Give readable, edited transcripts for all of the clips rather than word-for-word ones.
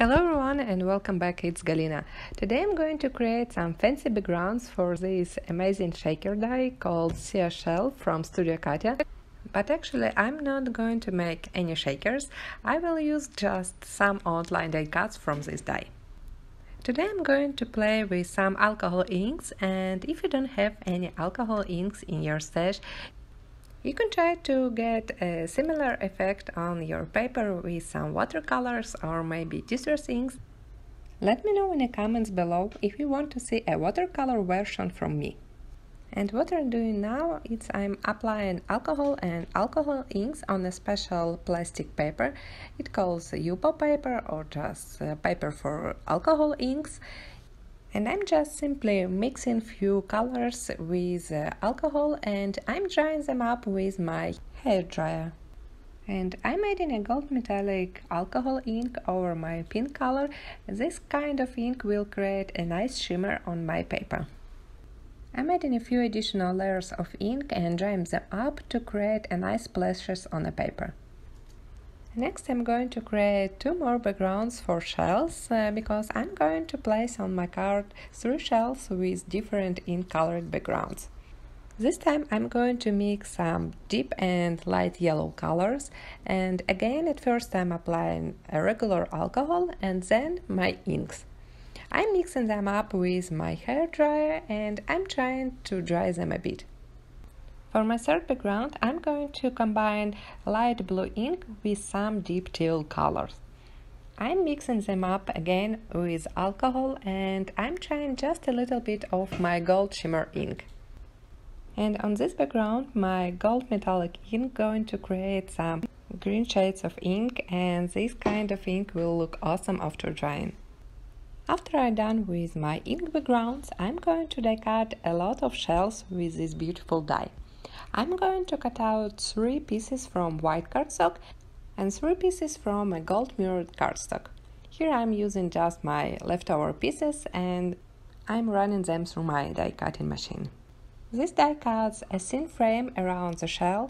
Hello everyone and welcome back, it's Galina. Today I'm going to create some fancy backgrounds for this amazing shaker die called Shell from Studio Katia. But actually I'm not going to make any shakers, I will use just some outline die cuts from this die. Today I'm going to play with some alcohol inks, and if you don't have any alcohol inks in your stash, you can try to get a similar effect on your paper with some watercolors or maybe distress inks. Let me know in the comments below if you want to see a watercolor version from me. And what I'm doing now is I'm applying alcohol and alcohol inks on a special plastic paper. It calls UPO paper or just paper for alcohol inks. And I'm just simply mixing few colors with alcohol and I'm drying them up with my hair dryer. And I'm adding a gold metallic alcohol ink over my pink color. This kind of ink will create a nice shimmer on my paper. I'm adding a few additional layers of ink and drying them up to create a nice splashes on the paper. Next I'm going to create two more backgrounds for shells because I'm going to place on my card 3 shells with different ink colored backgrounds. This time I'm going to mix some deep and light yellow colors, and again at first I'm applying a regular alcohol and then my inks. I'm mixing them up with my hair dryer and I'm trying to dry them a bit. For my third background, I'm going to combine light blue ink with some deep teal colors. I'm mixing them up again with alcohol and I'm trying just a little bit of my gold shimmer ink. And on this background, my gold metallic ink going to create some green shades of ink, and this kind of ink will look awesome after drying. After I'm done with my ink backgrounds, I'm going to die cut a lot of shells with this beautiful die. I'm going to cut out 3 pieces from white cardstock and 3 pieces from a gold mirrored cardstock. Here I'm using just my leftover pieces and I'm running them through my die cutting machine. This die cuts a thin frame around the shell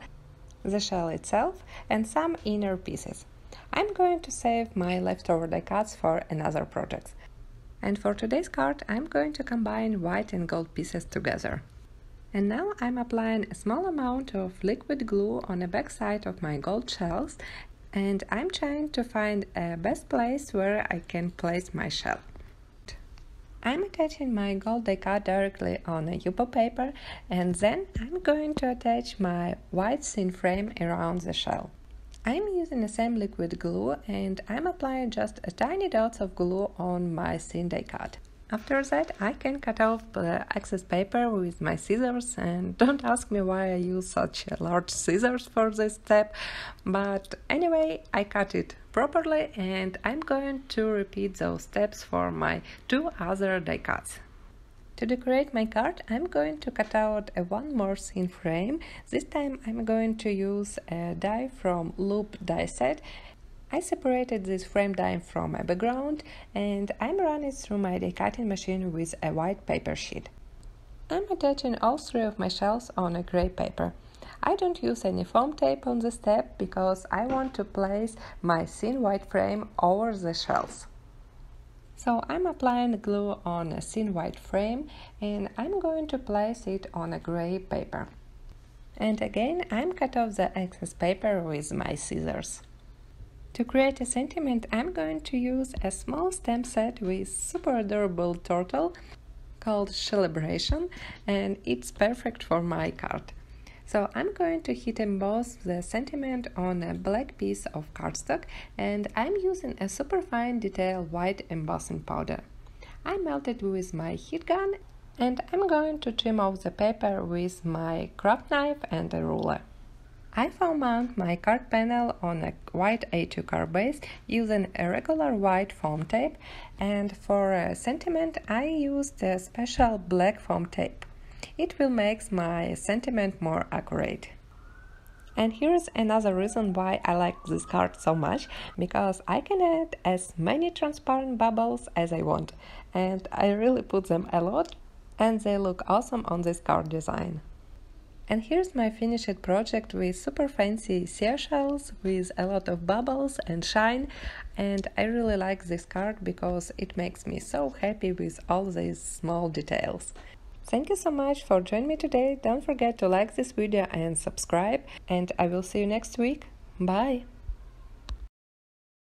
itself, and some inner pieces. I'm going to save my leftover die cuts for another project. And for today's card, I'm going to combine white and gold pieces together. And now I'm applying a small amount of liquid glue on the back side of my gold shells, and I'm trying to find a best place where I can place my shell. I'm attaching my gold die cut directly on a UPO paper, and then I'm going to attach my white thin frame around the shell. I'm using the same liquid glue and I'm applying just a tiny dots of glue on my thin die cut. After that, I can cut off the excess paper with my scissors, and don't ask me why I use such large scissors for this step, but anyway, I cut it properly and I'm going to repeat those steps for my 2 other die cuts. To decorate my card, I'm going to cut out one more thin frame. This time I'm going to use a die from Loop die set. I separated this frame die from my background and I'm running through my die cutting machine with a white paper sheet. I'm attaching all 3 of my shells on a gray paper. I don't use any foam tape on this step because I want to place my thin white frame over the shells. So I'm applying glue on a thin white frame and I'm going to place it on a gray paper. And again, I'm cut off the excess paper with my scissors. To create a sentiment, I'm going to use a small stamp set with super adorable turtle called SHELL-EBRATION, and it's perfect for my card. So I'm going to heat emboss the sentiment on a black piece of cardstock, and I'm using a super fine detail white embossing powder. I melt it with my heat gun and I'm going to trim off the paper with my craft knife and a ruler. I foam mount my card panel on a white A2 card base using a regular white foam tape, and for a sentiment I used a special black foam tape. It will make my sentiment more accurate. And here's another reason why I like this card so much, because I can add as many transparent bubbles as I want, and I really put them a lot and they look awesome on this card design. And here's my finished project with super fancy seashells with a lot of bubbles and shine, and I really like this card because it makes me so happy with all these small details. Thank you so much for joining me today. Don't forget to like this video and subscribe, and I will see you next week. Bye!